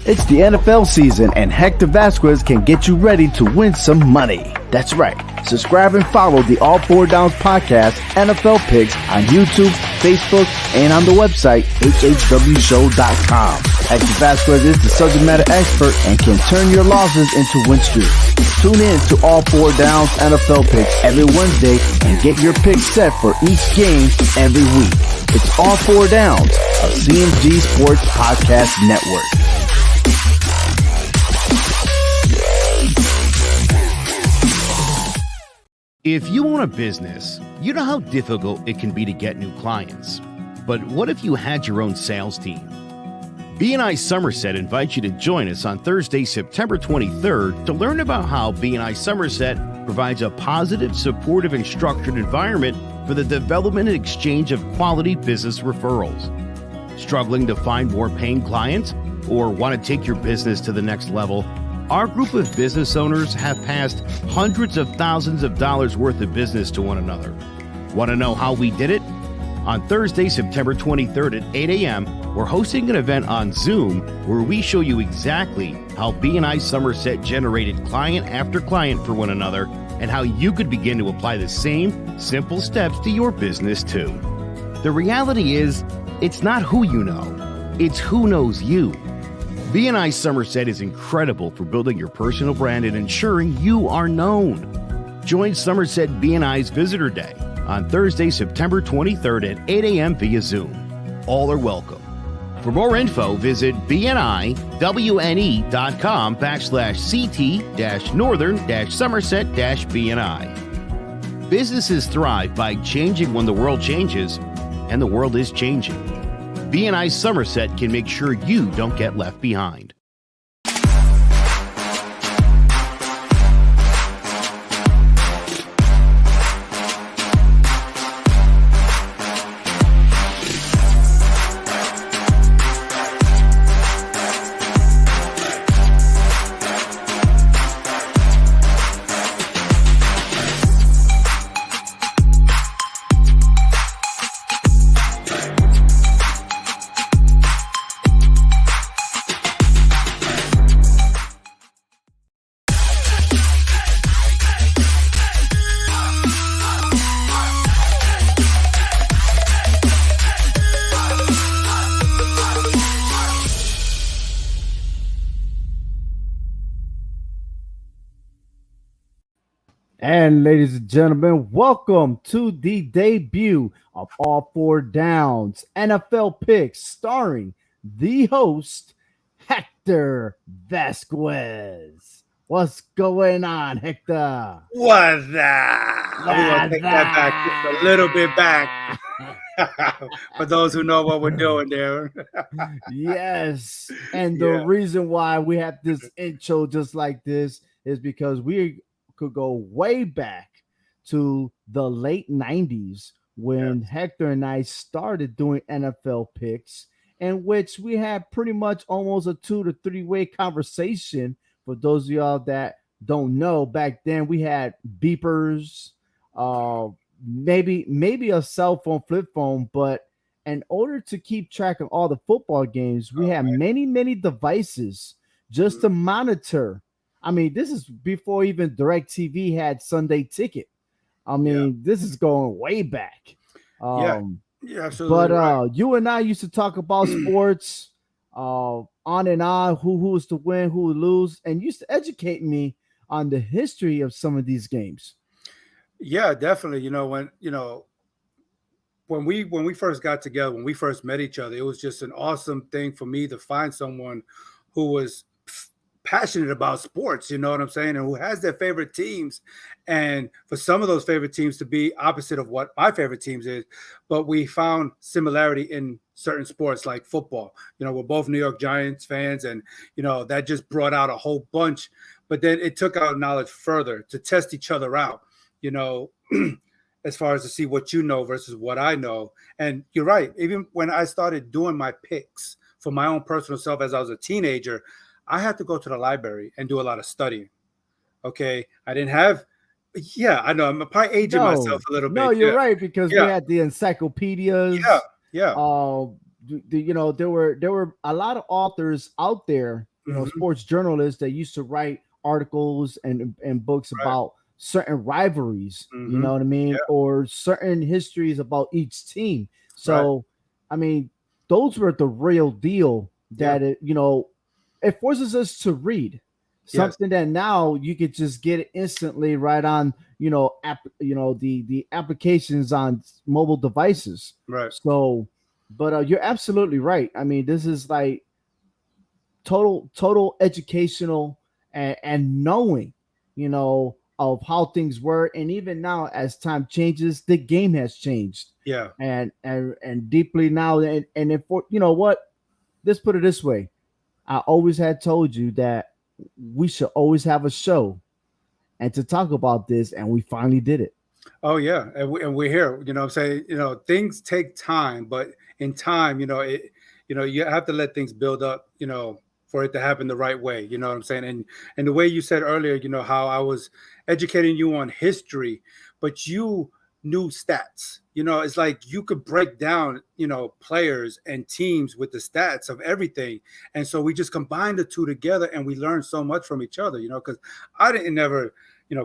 It's the NFL season, and Hector Vasquez can get you ready to win some money. That's right. Subscribe and follow the All Four Downs podcast, NFL Picks, on YouTube, Facebook, and on the website, hhwshow.com. Hector Vasquez is the subject matter expert and can turn your losses into win streaks. Tune in to All Four Downs NFL Picks every Wednesday and get your picks set for each game every week. It's All Four Downs, a CMG Sports Podcast Network. If you own a business, you know how difficult it can be to get new clients. But what if you had your own sales team? B&I Somerset invites you to join us on Thursday, September 23rd to learn about how B&I Somerset provides a positive, supportive, and structured environment for the development and exchange of quality business referrals. Struggling to find more paying clients or want to take your business to the next level? Our group of business owners have passed hundreds of thousands of dollars worth of business to one another. Want to know how we did it? On Thursday, September 23rd at 8 a.m., we're hosting an event on Zoom where we show you exactly how B&I Somerset generated client after client for one another and how you could begin to apply the same simple steps to your business too. The reality is, it's not who you know, it's who knows you. B&I Somerset is incredible for building your personal brand and ensuring you are known. Join Somerset B&I's Visitor Day on Thursday, September 23rd at 8 a.m. via Zoom. All are welcome. For more info, visit bniwne.com/CT-Northern-Somerset-BNI. Businesses thrive by changing when the world changes, and the world is changing. B&I Somerset can make sure you don't get left behind. And ladies and gentlemen, welcome to the debut of All Four Downs NFL Picks, starring the host, Hector Vasquez. What's going on, Hector? What's that? I'm going to take that back just a little bit back. For those who know what we're doing there. Yes. And the reason why we have this intro just like this is because we could go way back to the late 90s when Hector and I started doing NFL picks, in which we had pretty much almost a 2 to 3 way conversation. For those of y'all that don't know, back then we had beepers, maybe a cell phone, flip phone, but in order to keep track of all the football games, we had many devices just to monitor. I mean, this is before even DirecTV had Sunday Ticket. I mean, this is going way back. Absolutely. But right. You and I used to talk about sports on and on, who's to win, who would lose, and used to educate me on the history of some of these games. Yeah, definitely. When we first got together, when we first met each other, it was just an awesome thing for me to find someone who was passionate about sports, you know what I'm saying, and who has their favorite teams, and for some of those favorite teams to be opposite of what my favorite teams is, but we found similarity in certain sports like football. We're both New York Giants fans, and that just brought out a whole bunch, but then it took our knowledge further to test each other out, as far as to see what you know versus what I know. And you're right, even when I started doing my picks for my own personal self as I was a teenager, I had to go to the library and do a lot of studying. Okay. I didn't have, I know I'm probably aging myself a little bit. No, you're right, because we had the encyclopedias. Yeah. There were a lot of authors out there sports journalists that used to write articles and books Right. about certain rivalries, you know Mhm. what I mean, Yeah. or certain histories about each team. Right. So, I mean, those were the real deal Yeah. that it forces us to read Yes. something that now you could just get it instantly right on, the applications on mobile devices. Right. So, but you're absolutely right. I mean, this is like total educational and knowing, of how things were. And even now, as time changes, the game has changed. Yeah. And deeply now. And if you know what, let's put it this way. I always had told you that we should always have a show and to talk about this, and we finally did it. Oh yeah, and we're here. You know what I'm saying? Things take time, but in time, you have to let things build up, for it to happen the right way. You know what I'm saying? And the way you said earlier, how I was educating you on history, but you knew stats. It's like you could break down, players and teams with the stats of everything. And so we just combined the two together and we learned so much from each other, because I didn't never,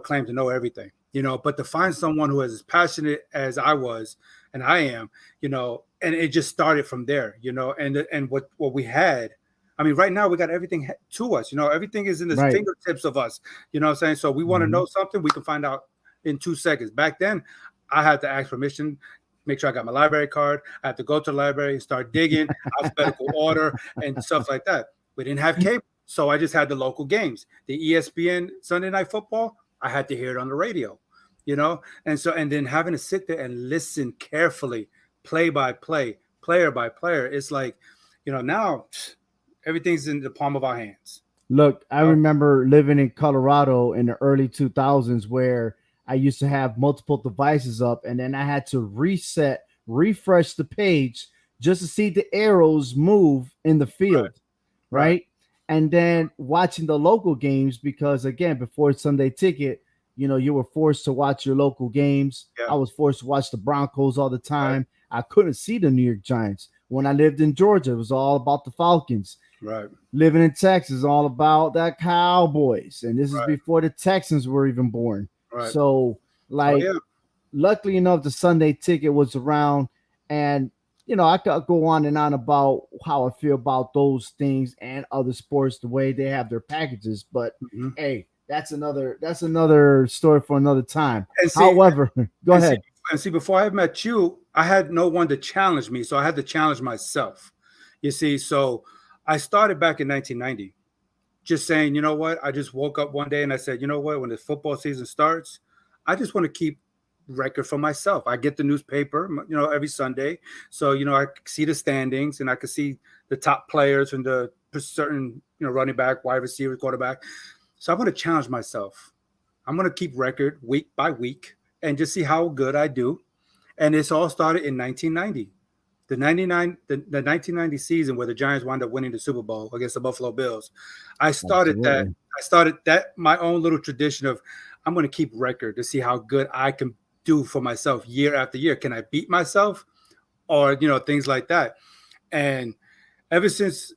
claim to know everything. But to find someone who is as passionate as I was and I am, and it just started from there, and what we had. I mean, right now we got everything to us, everything is in the Right. fingertips of us, you know what I'm saying? So we want to Mhm. know something, we can find out in 2 seconds. Back then, I had to ask permission, make sure I got my library card. I had to go to the library and start digging, alphabetical order and stuff like that. We didn't have cable, so I just had the local games. The ESPN Sunday Night Football, I had to hear it on the radio, and then having to sit there and listen carefully, play by play, player by player. It's like, now everything's in the palm of our hands. Look, I You know? remember living in Colorado in the early 2000s where I used to have multiple devices up and then I had to refresh the page just to see the arrows move in the Right, field, right. right? And then watching the local games because, again, before Sunday Ticket, you were forced to watch your local games. Yeah, I was forced to watch the Broncos all the right, time. I couldn't see the New York Giants. When I lived in Georgia, it was all about the Falcons. right, Living in Texas, all about that Cowboys. And this is right, before the Texans were even born. right. So, Oh like, yeah, luckily enough, the Sunday Ticket was around. And, I could go on and on about how I feel about those things and other sports, the way they have their packages. But mhm. hey, that's another story for another time. And see, However, go and see, ahead. and see, before I met you, I had no one to challenge me, so I had to challenge myself. You see, so I started back in 1990, just saying, you know what? I just woke up one day and I said, you know what? When the football season starts, I just want to keep record for myself. I get the newspaper, every Sunday, so I can see the standings and I can see the top players and the certain, running back, wide receiver, quarterback. So I'm going to challenge myself. I'm going to keep record week by week and just see how good I do. And it's all started in 1990. The 1990 season where the Giants wound up winning the Super Bowl against the Buffalo Bills. I started that. Absolutely. I started that my own little tradition of I'm going to keep record to see how good I can do for myself year after year. Can I beat myself, or things like that? And ever since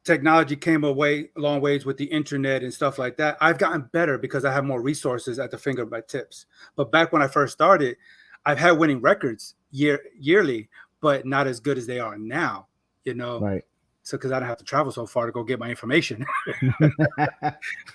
technology came a long ways with the internet and stuff like that, I've gotten better because I have more resources at the finger of my tips. But back when I first started, I've had winning records yearly, but not as good as they are now, Right. So because I don't have to travel so far to go get my information.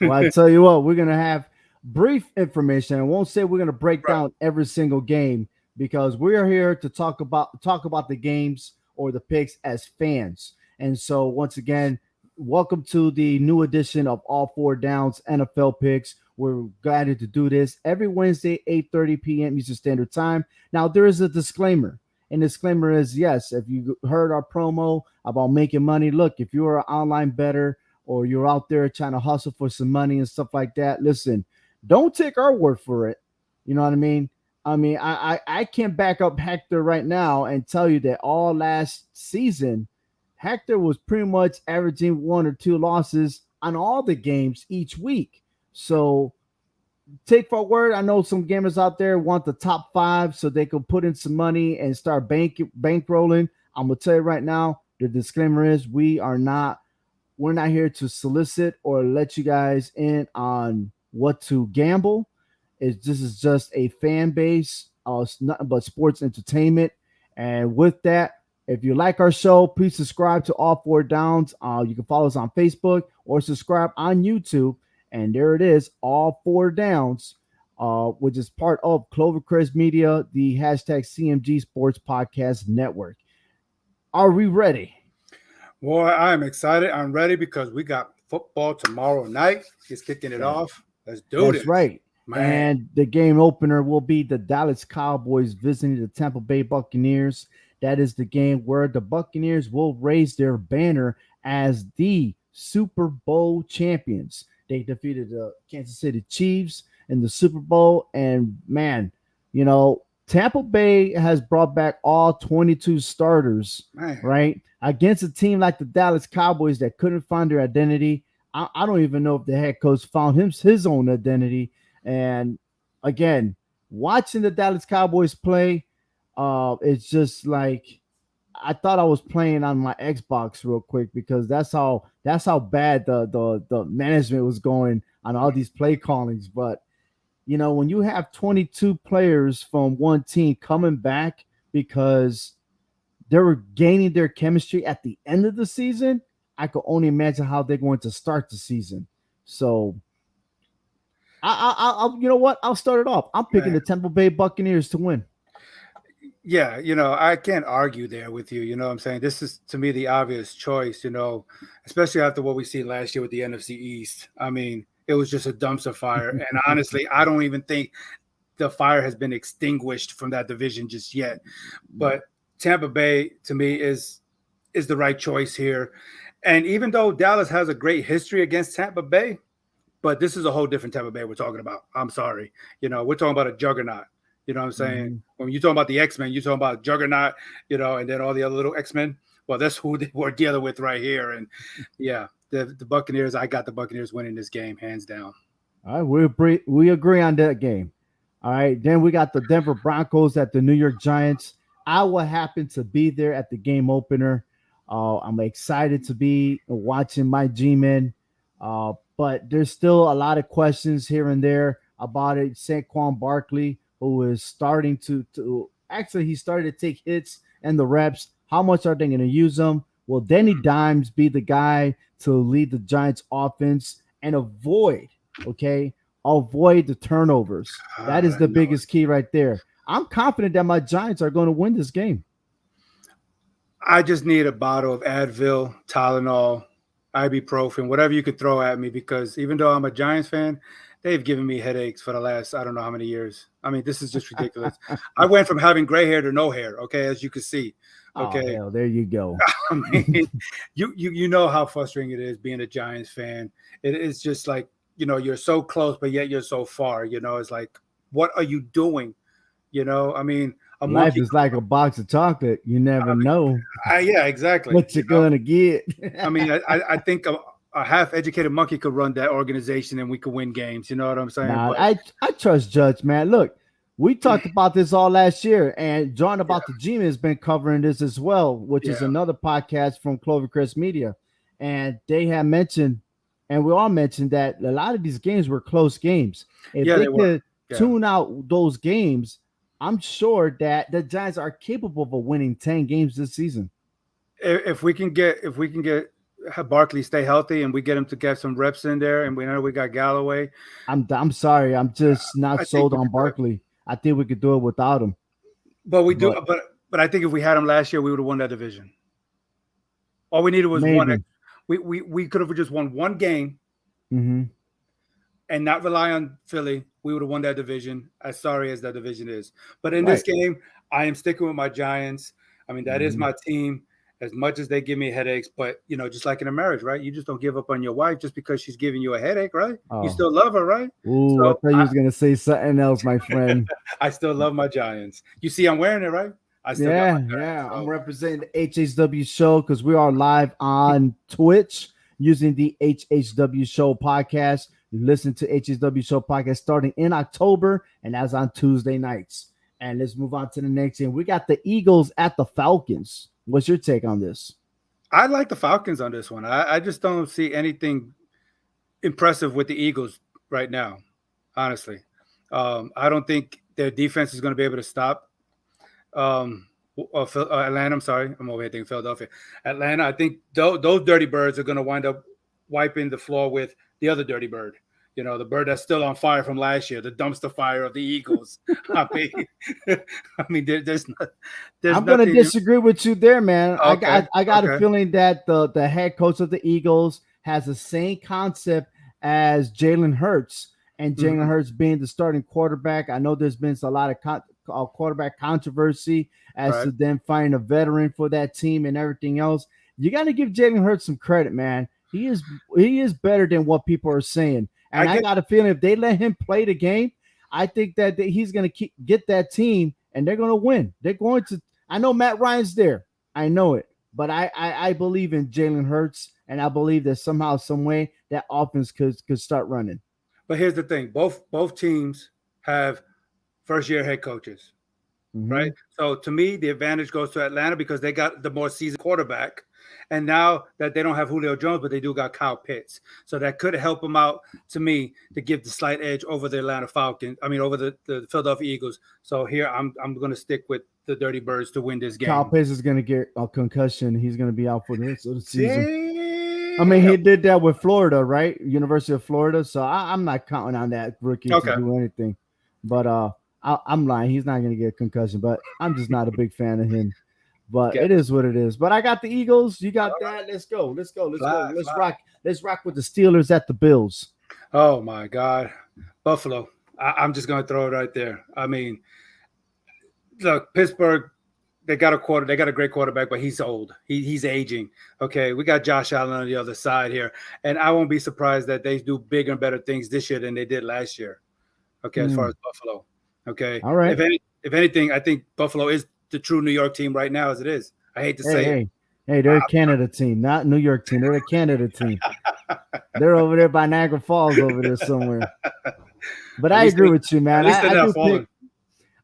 Well, I tell you what, we're gonna have brief information. I won't say we're gonna break Right. down every single game because we are here to talk about the games or the picks as fans. And so once again, welcome to the new edition of All Four Downs NFL Picks. We're guided to do this every Wednesday, 8:30 p.m. Eastern Standard Time. Now there is a disclaimer. And disclaimer is yes, if you heard our promo about making money, look, if you're an online bettor or you're out there trying to hustle for some money and stuff like that, listen, don't take our word for it. You know what I mean? I can't back up Hector right now and tell you that all last season, Hector was pretty much averaging 1 or 2 losses on all the games each week. So take for word. I know some gamers out there want the top 5 so they can put in some money and start bankrolling. I'm gonna tell you right now, the disclaimer is we are not we're not here to solicit or let you guys in on what to gamble. This is just a fan base, it's nothing but sports entertainment. And with that, if you like our show, please subscribe to All Four Downs. You can follow us on Facebook or subscribe on YouTube. And there it is, All Four Downs, which is part of Clovercrest Media, the hashtag CMG Sports Podcast Network. Are we ready? Boy, I'm excited. I'm ready because we got football tomorrow night. Just kicking it off. Let's do it. That's right. Man. And the game opener will be the Dallas Cowboys visiting the Tampa Bay Buccaneers. That is the game where the Buccaneers will raise their banner as the Super Bowl champions. They defeated the Kansas City Chiefs in the Super Bowl. And man, you know, Tampa Bay has brought back all 22 starters, right? Against a team like the Dallas Cowboys that couldn't find their identity. I don't even know if the head coach found his own identity. And again, watching the Dallas Cowboys play, it's just like I thought I was playing on my Xbox real quick because that's how bad the management was going on all these play callings. But you know, when you have 22 players from one team coming back because they were gaining their chemistry at the end of the season, I could only imagine how they're going to start the season. So I you know what? I'll start it off. I'm picking the Tampa Bay Buccaneers to win. Yeah, you know, I can't argue there with you. You know what I'm saying? This is, to me, the obvious choice, you know, especially after what we seen last year with the NFC East. I mean, it was just a dumpster fire. And honestly, I don't even think the fire has been extinguished from that division just yet. But Tampa Bay, to me, is the right choice here. And even though Dallas has a great history against Tampa Bay, but this is a whole different Tampa Bay we're talking about. I'm sorry. You know, we're talking about a juggernaut. You know what I'm saying? Mm-hmm. When you're talking about the X-Men, you're talking about juggernaut, you know, and then all the other little X-Men. Well, that's who we're dealing with right here. And yeah, the Buccaneers, I got the Buccaneers winning this game, hands down. All right, we agree on that game. All right, then we got the Denver Broncos at the New York Giants. I will happen to be there at the game opener. I'm excited to be watching my G-men, but there's still a lot of questions here and there about it. Saquon Barkley, who is starting to actually he started to take hits and the reps. How much are they going to use him? Will Danny Dimes be the guy to lead the Giants offense and avoid the turnovers? That is the biggest key right there. I'm confident that my Giants are going to win this game. I just need a bottle of Advil, Tylenol, ibuprofen, whatever you could throw at me, because even though I'm a Giants fan, they've given me headaches for the last, I don't know how many years. I mean, this is just ridiculous. I went from having gray hair to no hair, okay, as you can see. Okay. Oh, hell, there you go. I mean, you know how frustrating it is being a Giants fan. It's just like, you know, you're so close, but yet you're so far. You know, it's like, what are you doing? You know, I mean, life is like a box of chocolate. You never know. Yeah, exactly. What you're going to get. I mean, I think a half-educated monkey could run that organization and we could win games. You know what I'm saying? Nah, I trust Judge, man. Look, we talked about this all last year, and John about the G-Man has been covering this as well, which is another podcast from Clovercrest Media. And they have mentioned, and we all mentioned, that a lot of these games were close games. If they could tune out those games, I'm sure that the Giants are capable of winning 10 games this season. If we can get Barkley stay healthy and we get him to get some reps in there, and we know we got Galloway. I'm sorry, I'm just not sold on Barkley. I think we could do it without him. But we do. But I think if we had him last year, we would have won that division. All we needed was one. We could have just won one game, and not rely on Philly. We would have won that division, as sorry as that division is. But in this game, I am sticking with my Giants. I mean, that is my team, as much as they give me headaches. But, you know, just like in a marriage, right? You just don't give up on your wife just because she's giving you a headache, right? You still love her, right? Ooh, so I thought you was going to say something else, my friend. I still love my Giants. You see, I'm wearing it, right? I'm representing the HHW show because we are live on Twitch using the HHW show podcast. You listen to HHW show podcast starting in October, and that's on Tuesday nights. And let's move on to the next game. We got the Eagles at the Falcons. What's your take on this? I like the Falcons on this one. I just don't see anything impressive with the Eagles right now, honestly. I don't think their defense is going to be able to stop Atlanta. I'm sorry. I'm over here thinking Philadelphia. Atlanta, I think those dirty birds are going to wind up wiping the floor with the other dirty bird. You know, the bird that's still on fire from last year, the dumpster fire of the Eagles. I mean, there's I'm going to disagree with you there, man. Okay. I got a feeling that the head coach of the Eagles has the same concept as Jalen Hurts, and Jalen Hurts being the starting quarterback. I know there's been a lot of quarterback controversy as to them finding a veteran for that team and everything else. You got to give Jalen Hurts some credit, man. He is better than what people are saying. And I got a feeling if they let him play the game, I think that he's going to get that team and they're going to win. They're going to. I know Matt Ryan's there. I know it. But I believe in Jalen Hurts, and I believe that somehow, some way, that offense could start running. But here's the thing. Both teams have first-year head coaches, right? So, to me, the advantage goes to Atlanta because they got the more seasoned quarterback. And now that they don't have Julio Jones, but they do got Kyle Pitts. So that could help them out, to me, to give the slight edge over the Atlanta Falcons. I mean, over the Philadelphia Eagles. So here I'm going to stick with the Dirty Birds to win this game. Kyle Pitts is going to get a concussion. He's going to be out for the rest of the season. I mean, he did that with Florida, right? University of Florida. So I'm not counting on that rookie to do anything. But I'm lying. He's not going to get a concussion. But I'm just not a big fan of him. But it is what it is. But I got the Eagles. You got that. Let's go. Let's rock. Let's rock with the Steelers at the Bills. Oh my God, Buffalo. I'm just gonna throw it right there. I mean, look, Pittsburgh. They got a great quarterback, but he's old. He's aging. Okay, we got Josh Allen on the other side here, and I won't be surprised that they do bigger and better things this year than they did last year. Okay, as far as Buffalo. Okay, all right. If anything, I think Buffalo is the true New York team right now as it is. I hate to say it. Hey, they're a Canada team, not New York team. They're a Canada team. They're over there by Niagara Falls over there somewhere. But I agree with you, man.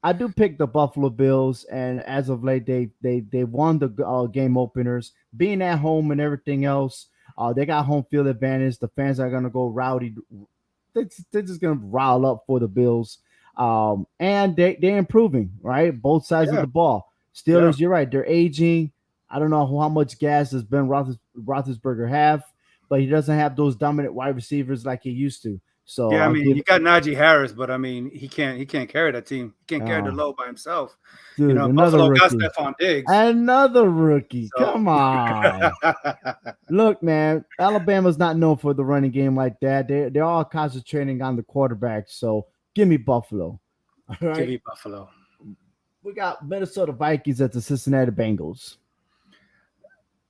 I do pick the Buffalo Bills, and as of late, they won the game openers. Being at home and everything else, they got home field advantage. The fans are going to go rowdy. They're just going to rile up for the Bills. And they're improving, right? Both sides of the ball. Steelers, you're right. They're aging. I don't know how much gas does Ben Roethlisberger have, but he doesn't have those dominant wide receivers like he used to. So I mean, you got Najee Harris, but I mean, he can't carry that team. He can't carry the load by himself. Dude, Buffalo got Stephon Diggs. Another rookie. So. Come on. Look, man, Alabama's not known for the running game like that. They're all concentrating on the quarterback. So give me Buffalo. All right? Give me Buffalo. We got Minnesota Vikings at the Cincinnati Bengals.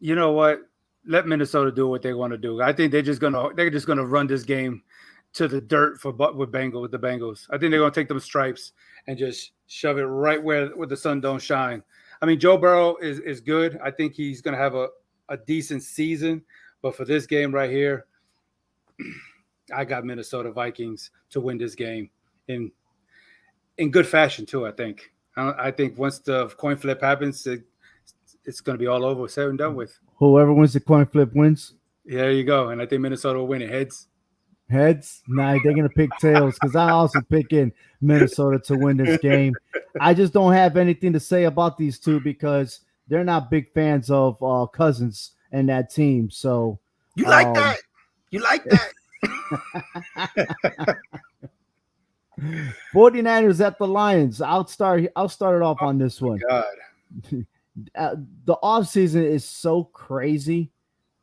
You know what? Let Minnesota do what they want to do. I think they're just gonna run this game to the dirt with the Bengals. I think they're gonna take them stripes and just shove it right where the sun don't shine. I mean, Joe Burrow is good. I think he's gonna have a decent season, but for this game right here, I got Minnesota Vikings to win this game in good fashion too. I think once the coin flip happens, it's going to be all over, said and done with. Whoever wins the coin flip wins. Yeah, there you go. And I think Minnesota will win it. Heads? Nah, they're going to pick tails because I also pick in Minnesota to win this game. I just don't have anything to say about these two because they're not big fans of Cousins and that team. So you like that? You like that? 49ers at the Lions. I'll start it off on this one. God. The offseason is so crazy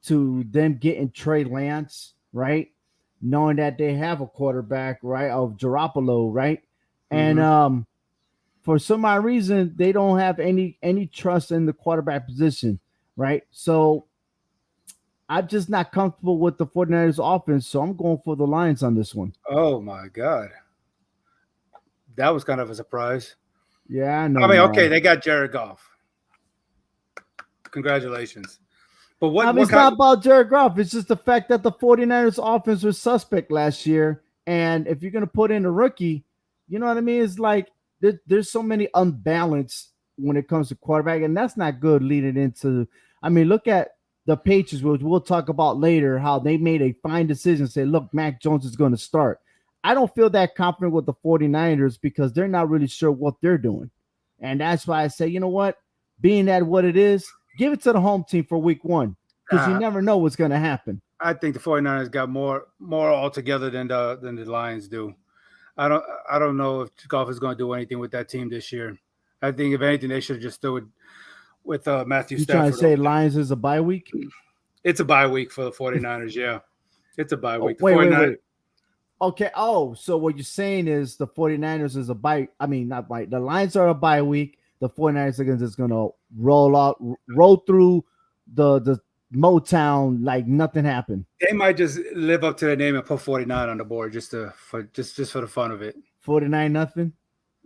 to them getting Trey Lance, right? Knowing that they have a quarterback, right, of Garoppolo, right? And for some odd reason, they don't have any trust in the quarterback position, right? So I'm just not comfortable with the 49ers offense, so I'm going for the Lions on this one. Oh, my God. That was kind of a surprise. Yeah, I know. I mean, okay, they got Jared Goff. Congratulations. But it's not about Jared Goff. It's just the fact that the 49ers offense was suspect last year. And if you're going to put in a rookie, you know what I mean? It's like there's so many unbalanced when it comes to quarterback, and that's not good leading into – I mean, look at the Patriots, which we'll talk about later, how they made a fine decision, say, look, Mac Jones is going to start. I don't feel that confident with the 49ers because they're not really sure what they're doing. And that's why I say, you know what? Being that what it is, give it to the home team for week one because you never know what's going to happen. I think the 49ers got more altogether than the Lions do. I don't know if Goff is going to do anything with that team this year. I think if anything, they should just do it with Matthew Stafford. You trying to say Lions is a bye week? It's a bye week for the 49ers, yeah. It's a bye week. Wait. Okay. Oh, so what you're saying is the 49ers is a bye. I mean, not bye. The Lions are a bye week. The 49ers are just going to roll through the Motown like nothing happened. They might just live up to their name and put 49 on the board just for the fun of it. 49-0.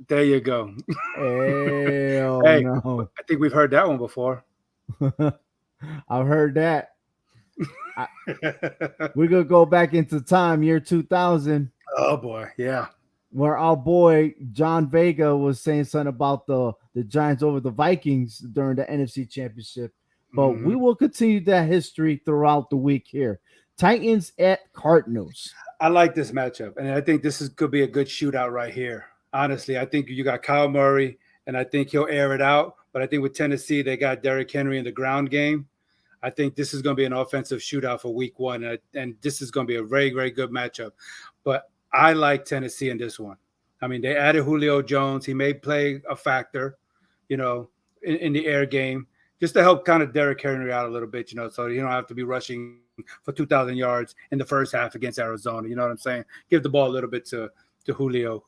There you go. Hey, no. I think we've heard that one before. I've heard that. We're gonna go back into time, year 2000. Oh boy, yeah. Where our boy John Vega was saying something about the Giants over the Vikings during the NFC Championship. But we will continue that history throughout the week here. Titans at Cardinals. I like this matchup, and I think could be a good shootout right here. Honestly, I think you got Kyle Murray, and I think he'll air it out. But I think with Tennessee, they got Derrick Henry in the ground game. I think this is going to be an offensive shootout for week one, and this is going to be a very, very good matchup. But I like Tennessee in this one. I mean, they added Julio Jones. He may play a factor, in the air game, just to help kind of Derrick Henry out a little bit, so you don't have to be rushing for 2,000 yards in the first half against Arizona. You know what I'm saying? Give the ball a little bit to Julio,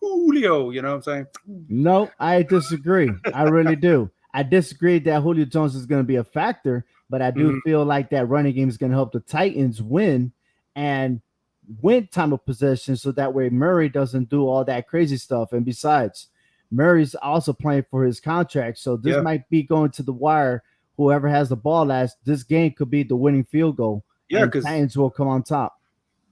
you know what I'm saying? No, I disagree. I really do. I disagree that Julio Jones is going to be a factor, but I do feel like that running game is going to help the Titans win time of possession so that way Murray doesn't do all that crazy stuff. And besides, Murray's also playing for his contract, so this might be going to the wire. Whoever has the ball last, this game could be the winning field goal. Yeah, because Titans will come on top.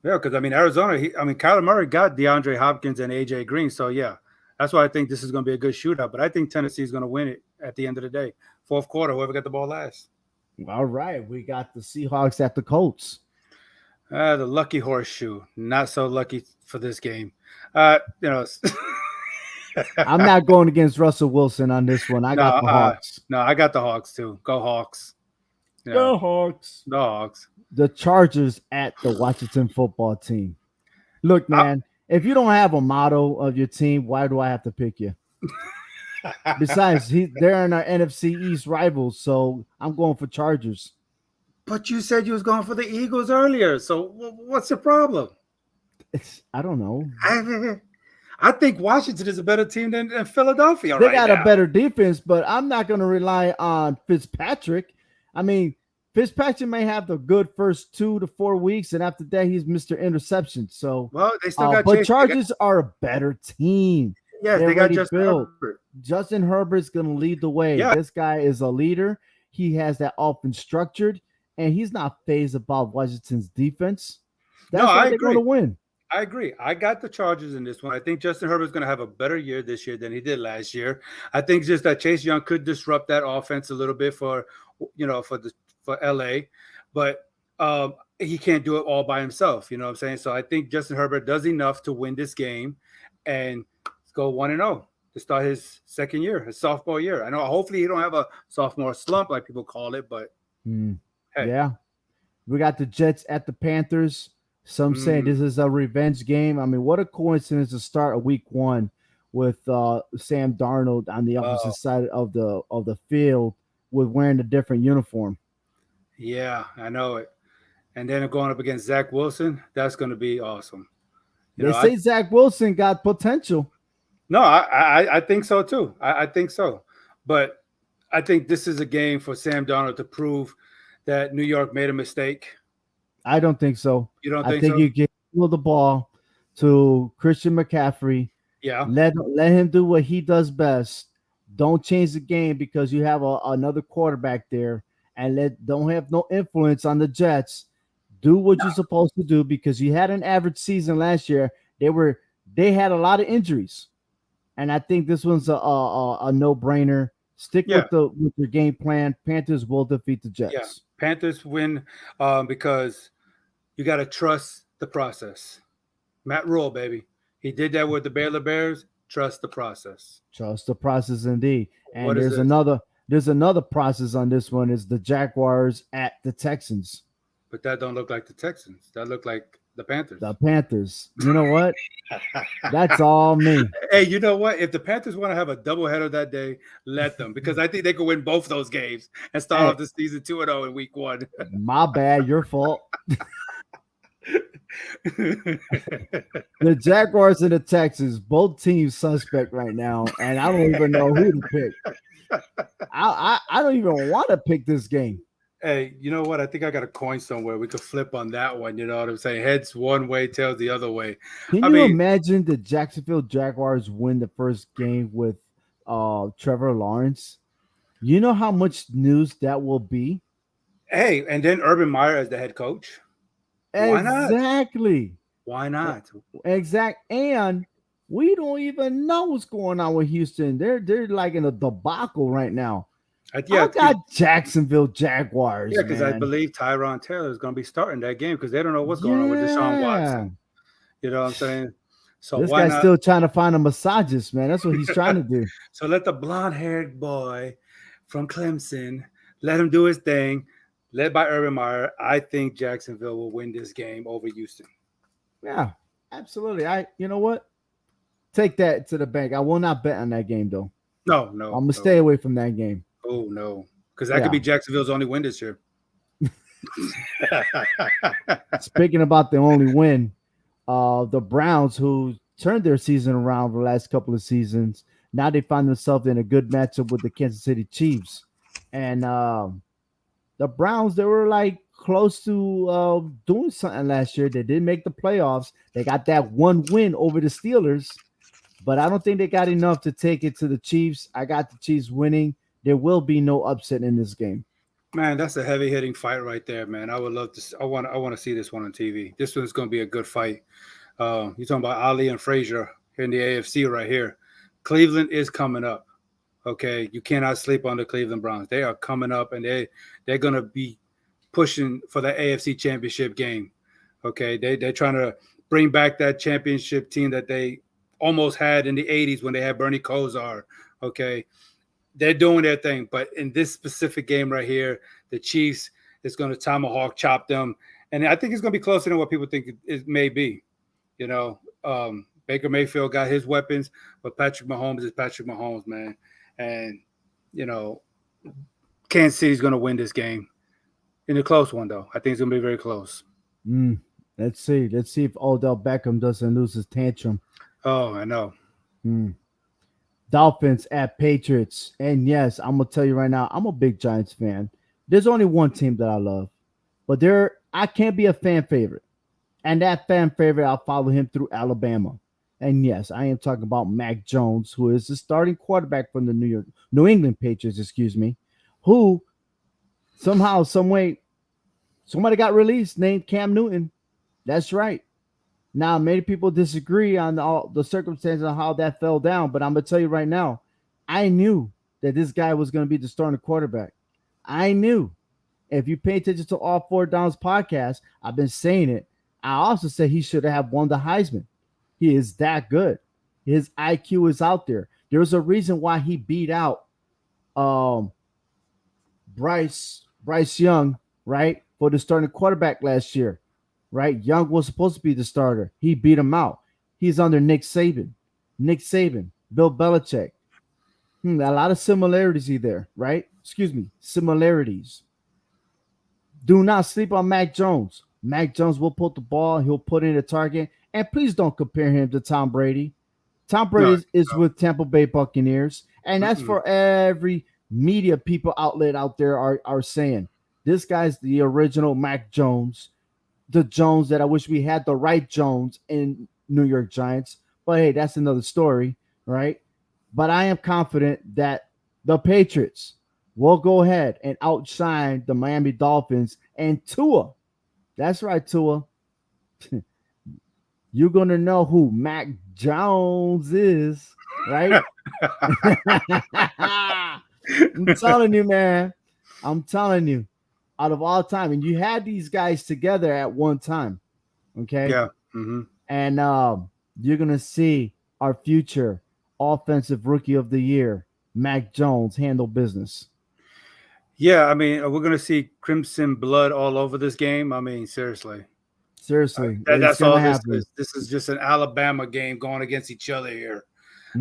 Yeah, because Arizona. Kyler Murray got DeAndre Hopkins and AJ Green, so yeah, that's why I think this is going to be a good shootout. But I think Tennessee is going to win it at the end of the day. Fourth quarter, whoever got the ball last. All right, we got the Seahawks at the Colts. The lucky horseshoe. Not so lucky for this game. I'm not going against Russell Wilson on this one. I got the Hawks. No, I got the Hawks too. Go Hawks. Yeah. Go Hawks. The Hawks. The Chargers at the Washington football team. Look, man, if you don't have a motto of your team, why do I have to pick you? Besides, they're in our NFC East rivals, so I'm going for Chargers. But you said you was going for the Eagles earlier, so what's the problem? I don't know. I think Washington is a better team than Philadelphia. They got a better defense, but I'm not going to rely on Fitzpatrick. I mean, Fitzpatrick may have the good first 2 to 4 weeks, and after that, he's Mr. Interception. So, they still got. But Chargers are a better team. Yes, they got Justin Herbert. Justin Herbert's going to lead the way. Yeah. This guy is a leader. He has that offense structured, and he's not fazed about Washington's defense. That's why they're going to win. I agree. I got the Chargers in this one. I think Justin Herbert's going to have a better year this year than he did last year. I think just that Chase Young could disrupt that offense a little bit for LA, but he can't do it all by himself. You know what I'm saying? So I think Justin Herbert does enough to win this game and go 1-0 to start his second year, his sophomore year. I know hopefully he don't have a sophomore slump like people call it, but hey. Yeah. We got the Jets at the Panthers. Some say this is a revenge game. I mean, what a coincidence to start a week one with Sam Darnold on the opposite side of the field with wearing a different uniform. Yeah, I know it. And then going up against Zach Wilson, that's going to be awesome. They say Zach Wilson got potential. No, I think so too. I think so. But I think this is a game for Sam Darnold to prove that New York made a mistake. I don't think so. You don't think so? I think you give the ball to Christian McCaffrey. Yeah. Let him do what he does best. Don't change the game because you have another quarterback there, and don't have no influence on the Jets. Do what you're supposed to do because you had an average season last year. They had a lot of injuries, and I think this one's a no-brainer. Stick Yeah. with your game plan. Panthers will defeat the Jets. Yeah. Panthers win because you got to trust the process. Matt Rule, baby. He did that with the Baylor Bears. Trust the process. Trust the process indeed. And What is this? there's another process on this one is the Jaguars at the Texans. But that don't look like the Texans. That look like the Panthers. The Panthers. You know what? That's all me. Hey, you know what? If the Panthers want to have a doubleheader that day, let them, because I think they could win both those games and start off the season 2-0 in week 1. My bad, your fault. The Jaguars and the Texans, both teams suspect right now, and I don't even know who to pick. I don't even want to pick this game. Hey, you know what? I think I got a coin somewhere. We could flip on that one. You know what I'm saying? Heads one way, tails the other way. Can you imagine the Jacksonville Jaguars win the first game with Trevor Lawrence? You know how much news that will be? Hey, and then Urban Meyer as the head coach. Why not? Exactly. Why not? And we don't even know what's going on with Houston. They're like in a debacle right now. I got Jacksonville Jaguars. Yeah, because I believe Tyron Taylor is going to be starting that game because they don't know what's going on with Deshaun Watson. You know what I'm saying? So this guy's still trying to find a massagist, man. That's what he's trying to do. So let the blonde-haired boy from Clemson, let him do his thing, led by Urban Meyer. I think Jacksonville will win this game over Houston. Yeah, absolutely. You know what? Take that to the bank. I will not bet on that game, though. No. I'm going to stay away from that game. Oh, no. Because that could be Jacksonville's only win this year. Speaking about the only win, the Browns, who turned their season around the last couple of seasons, now they find themselves in a good matchup with the Kansas City Chiefs. And the Browns, they were like close to doing something last year. They didn't make the playoffs. They got that one win over the Steelers, but I don't think they got enough to take it to the Chiefs. I got the Chiefs winning. There will be no upset in this game. Man, that's a heavy hitting fight right there, man. I would love to. I want to see this one on TV. This one's going to be a good fight. You're talking about Ali and Frazier in the AFC right here. Cleveland is coming up. Okay, you cannot sleep on the Cleveland Browns. They are coming up, and they're going to be pushing for the AFC Championship game. Okay, they're trying to bring back that championship team that they almost had in the 80s when they had Bernie Kosar. Okay. They're doing their thing, but in this specific game right here, the Chiefs is going to tomahawk chop them, and I think it's going to be closer than what people think it may be. You know, Baker Mayfield got his weapons, but Patrick Mahomes is Patrick Mahomes, man. And you know, Kansas City's going to win this game in a close one, though. I think it's going to be very close. Let's see if Odell Beckham doesn't lose his tantrum. Oh, I know. Dolphins at Patriots. And yes, I'm going to tell you right now, I'm a big Giants fan. There's only one team that I love, but I can't be a fan favorite. And that fan favorite, I'll follow him through Alabama. And yes, I am talking about Mac Jones, who is the starting quarterback from the New England Patriots, who somehow, some way, somebody got released named Cam Newton. That's right. Now, many people disagree on all the circumstances of how that fell down, but I'm going to tell you right now, I knew that this guy was going to be the starting quarterback. I knew. If you pay attention to All Four Downs podcast, I've been saying it. I also said he should have won the Heisman. He is that good. His IQ is out there. There's a reason why he beat out Bryce Young, right, for the starting quarterback last year. Right? Young was supposed to be the starter. He beat him out. He's under Nick Saban, Bill Belichick. A lot of similarities there, right? Similarities. Do not sleep on Mac Jones. Mac Jones will put the ball. He'll put in a target. And please don't compare him to Tom Brady. Tom Brady is with Tampa Bay Buccaneers. And that's for every media people outlet out there are saying. This guy's the original Mac Jones. The Jones that I wish we had the right Jones in New York Giants. But hey, that's another story, right? But I am confident that the Patriots will go ahead and outshine the Miami Dolphins and Tua. That's right, Tua. You're going to know who Mac Jones is, right? I'm telling you, man. I'm telling you, out of all time, and you had these guys together at one time, okay? Yeah. Hmm. And you're gonna see our future offensive rookie of the year, Mac Jones, handle business. Yeah, I mean, we're gonna see crimson blood all over this game. I mean, seriously, Seriously, it's that's gonna all this happen. is. This is just an Alabama game going against each other here.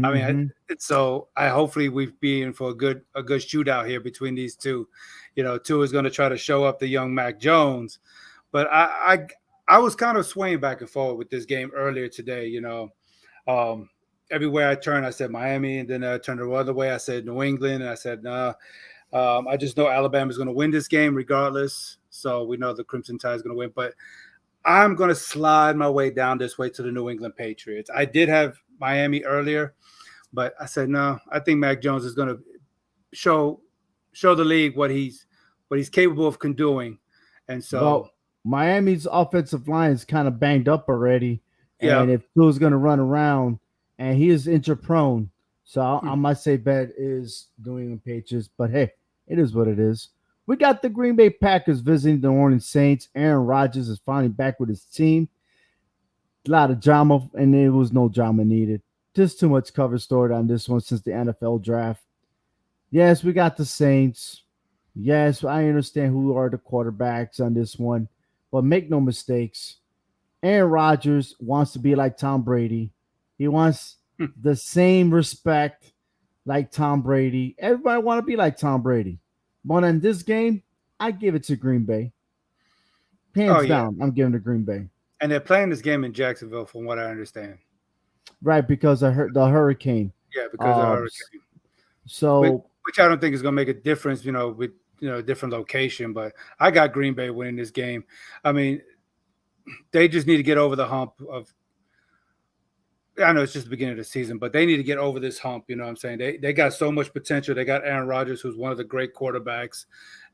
I mean, Hmm. so I hopefully we be in for a good shootout here between these two. Two is going to try to show up the young Mac Jones, but I was kind of swaying back and forth with this game earlier today. Um, everywhere I turned, I said Miami, and then I turned the other way. I said New England, and I said nah. I just know Alabama's going to win this game regardless. So we know the Crimson Tide is going to win, but I'm going to slide my way down this way to the New England Patriots. I did have Miami earlier, but I said no. I think Mac Jones is going to show the league what he's capable of doing, and so Well, Miami's offensive line is kind of banged up already, yeah, and if Tua's gonna run around, and he is injury prone, so I Mhm. might say bet is New England Patriots. But hey, it is what it is. We got the Green Bay Packers visiting the New Orleans Saints. Aaron Rodgers is finally back with his team. A lot of drama, and there was no drama needed. Just too much cover story on this one since the NFL draft. Yes, we got the Saints. Yes, I understand who are the quarterbacks on this one, but make no mistakes. Aaron Rodgers wants to be like Tom Brady. He wants the same respect like Tom Brady. Everybody want to be like Tom Brady. But in this game, I give it to Green Bay. Oh Hands yeah, down, I'm giving it to Green Bay. and they're playing this game in Jacksonville, from what I understand. Right, because of the hurricane. Yeah, because of Um, hurricane, which, so which I don't think is going to make a difference. With a different location, but I got Green Bay winning this game. I mean, they just need to get over the hump of. I know it's just the beginning of the season, but they need to get over this hump. You know what I'm saying? They got so much potential. They got Aaron Rodgers, who's one of the great quarterbacks.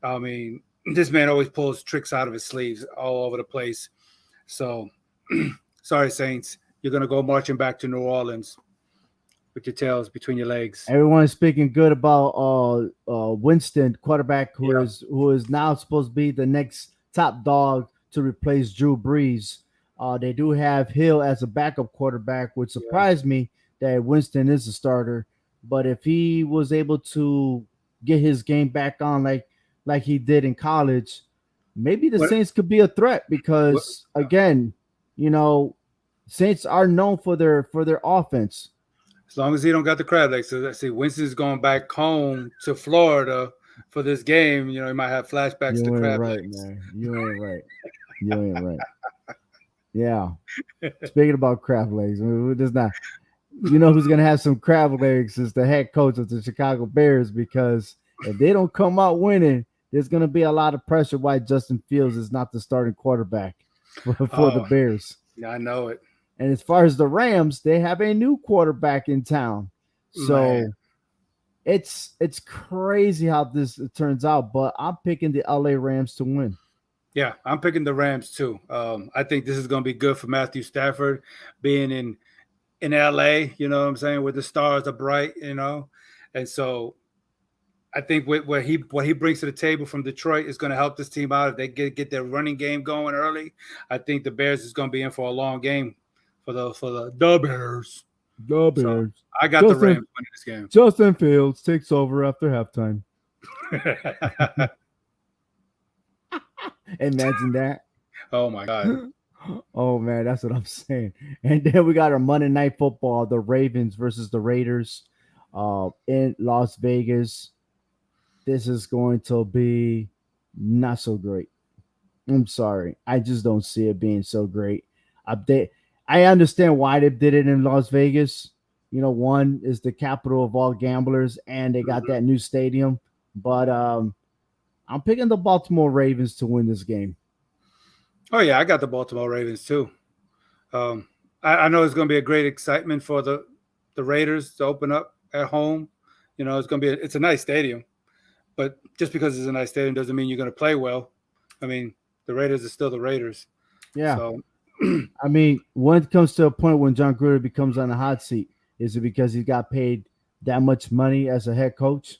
I mean, this man always pulls tricks out of his sleeves all over the place. So, sorry, Saints, you're gonna go marching back to New Orleans with your tails between your legs. everyone is speaking good about Winston, quarterback Yeah, who is now supposed to be the next top dog to replace Drew Brees. They do have Hill as a backup quarterback, which yeah. surprised me that Winston is a starter. But if he was able to get his game back on like he did in college, maybe the What, Saints could be a threat what? because again, you know, Saints are known for their offense. As long as he don't got the crab legs. So let's see, Winston's going back home to Florida for this game. He might have flashbacks to You ain't crab right, legs. man. You ain't right. You ain't right. Yeah. Speaking about crab legs, there's not. You know who's gonna have some crab legs is the head coach of the Chicago Bears because if they don't come out winning, there's gonna be a lot of pressure why Justin Fields is not the starting quarterback for the Oh, Bears. yeah, I know it, And as far as the Rams, they have a new quarterback in town. man. So it's crazy how this turns out, but I'm picking the LA Rams to win. Yeah, I'm picking the Rams too. I think this is going to be good for Matthew Stafford being in LA. You know what I'm saying, where the stars are bright. And so I think what he brings to the table from Detroit is going to help this team out. If they get their running game going early, I think the Bears is going to be in for a long game for the Bears. The So Bears. I got the Justin Rams winning this game. Justin Fields takes over after halftime. Imagine that. Oh my God. Oh man, that's what I'm saying. And then we got our Monday Night Football: the Ravens versus the Raiders, in Las Vegas. This is going to be not so great. I'm sorry, I just don't see it being so great. I understand why they did it in Las Vegas. One is the capital of all gamblers, and they got that new stadium. But I'm picking the Baltimore Ravens to win this game. Oh yeah, I got the Baltimore Ravens too. I know it's going to be a great excitement for the Raiders to open up at home. It's going to be it's a nice stadium, but just because it's a nice stadium doesn't mean you're going to play well. I mean, the Raiders are still the Raiders. Yeah. So, I mean, when it comes to a point when John Gruden becomes on the hot seat, is it because he got paid that much money as a head coach?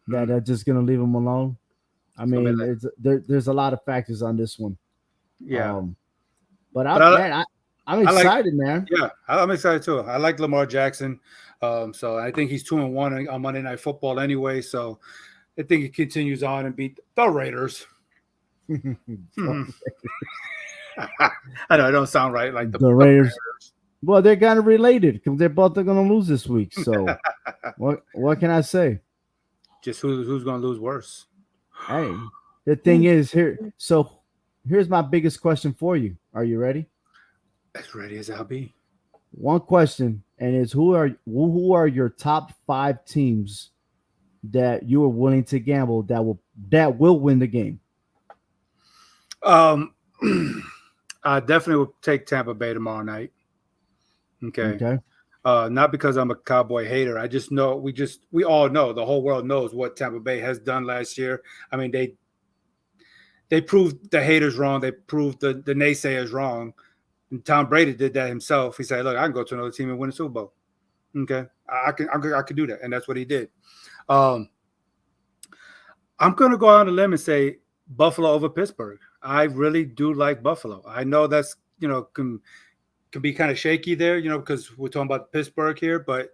that are just going to leave them alone. I mean, there's a lot of factors on this one. Yeah. But I'm excited, man. Yeah, I'm excited too. I like Lamar Jackson. So I think he's 2-1 on Monday Night Football anyway. So I think he continues on and beat the Raiders. I know it don't sound right, like the Raiders. Well, they're kind of related because they're both going to lose this week. So what can I say? Just who's going to lose worse? Hey, the thing is here. So here's my biggest question for you. Are you ready? As ready as I'll be. One question, and it's who are your top 5 teams that you are willing to gamble that will win the game? I definitely will take Tampa Bay tomorrow night. Okay. Not because I'm a Cowboy hater. I just know we all know, the whole world knows what Tampa Bay has done last year. I mean, they proved the haters wrong. They proved the naysayers wrong. And Tom Brady did that himself. He said, "Look, I can go to another team and win a Super Bowl." Okay, I can do that, and that's what he did. I'm going to go out on a limb and say Buffalo over Pittsburgh. I really do like Buffalo. I know that's can be kind of shaky there, because we're talking about Pittsburgh here, but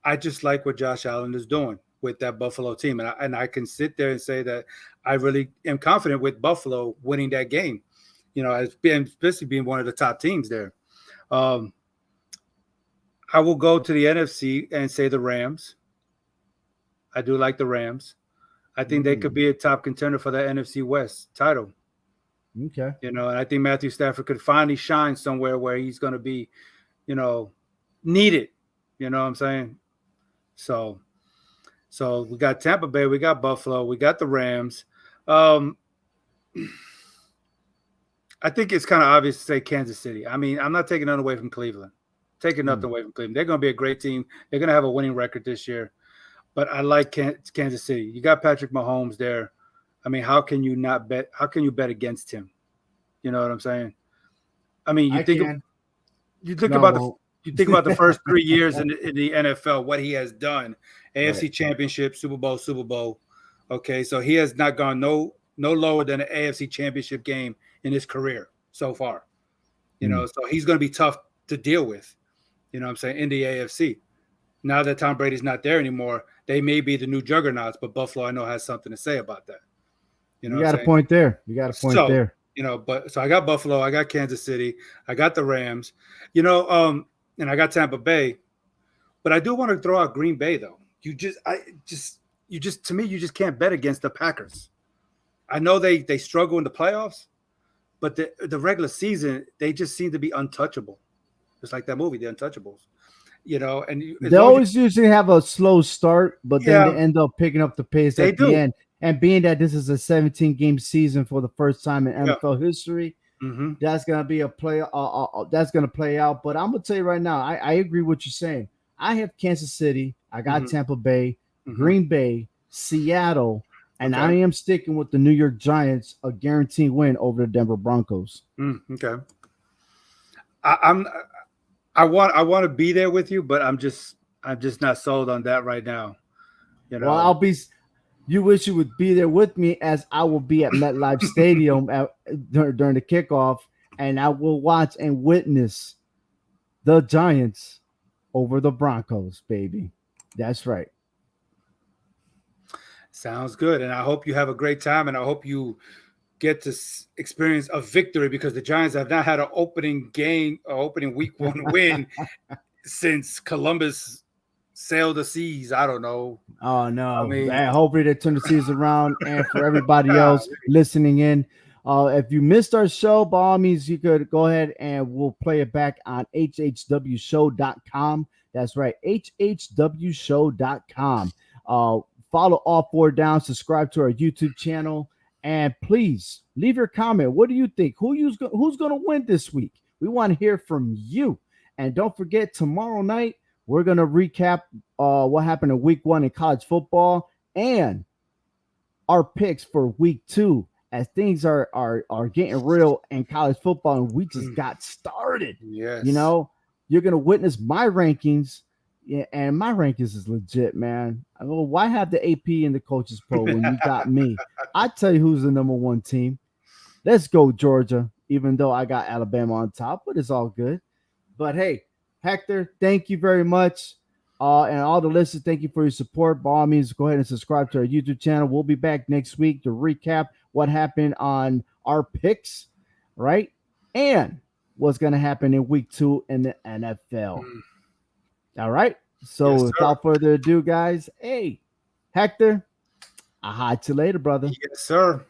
I just like what Josh Allen is doing with that Buffalo team, and I can sit there and say that I really am confident with Buffalo winning that game. Especially being one of the top teams there. I will go to the NFC and say the Rams. I do like the Rams. I think they could be a top contender for the NFC West title. Okay. And I think Matthew Stafford could finally shine somewhere where he's going to be, needed. You know what I'm saying? So we got Tampa Bay, we got Buffalo, we got the Rams. I think it's kind of obvious to say Kansas City. I mean, I'm not taking nothing away from Cleveland. Taking nothing away from Cleveland. They're going to be a great team. They're going to have a winning record this year. But I like Kansas City. You got Patrick Mahomes there. I mean, how can you not bet? How can you bet against him? You know what I'm saying? I mean, you think about the first 3 years in the NFL, what he has done. AFC Championship, Super Bowl. Okay, so he has not gone no lower than an AFC Championship game in his career so far. So he's going to be tough to deal with, what I'm saying, in the AFC. Now that Tom Brady's not there anymore, they may be the new juggernauts, but Buffalo, I know, has something to say about that. You got a point there. There. So I got Buffalo, I got Kansas City, I got the Rams, and I got Tampa Bay, but I do want to throw out Green Bay though. You just can't bet against the Packers. I know they struggle in the playoffs, but the regular season, they just seem to be untouchable. It's like that movie, The Untouchables. And they always usually have a slow start, but then they end up picking up the pace at the end. And being that this is a 17-game season for the first time in NFL history, that's gonna be a play. That's gonna play out. But I'm gonna tell you right now, I agree with what you're saying. I have Kansas City, I got Tampa Bay, Green Bay, Seattle. And I am sticking with the New York Giants, a guaranteed win over the Denver Broncos. Okay. I want to be there with you, but I'm just not sold on that right now. Well, you wish you would be there with me, as I will be at MetLife Stadium during the kickoff, and I will watch and witness the Giants over the Broncos, baby. That's right. Sounds good. And I hope you have a great time, and I hope you get to experience a victory, because the Giants have not had an opening week 1 win since Columbus sailed the seas. I don't know. Oh, no. I mean, hopefully they turn the seas around. And for everybody else listening in, if you missed our show, by all means, you could go ahead and we'll play it back on hhwshow.com. That's right, hhwshow.com. Follow All Four Down, subscribe to our YouTube channel, and please leave your comment. What do you think? Who's going to win this week? We want to hear from you. And don't forget, tomorrow night, we're going to recap what happened in week 1 in college football and our picks for week 2, as things are getting real in college football, and we just got started. Yes. You're going to witness my rankings Yeah, and my rankings is legit, man. I go, why have the AP in the coaches poll when you got me? I tell you who's the number one team. Let's go, Georgia. Even though I got Alabama on top, but it's all good. But hey, Hector, thank you very much. And all the listeners, thank you for your support. By all means, go ahead and subscribe to our YouTube channel. We'll be back next week to recap what happened on our picks, right? And what's going to happen in week 2 in the NFL. All right. So Yes, without further ado, guys, hey, Hector, I'll hide you later, brother. Yes, sir.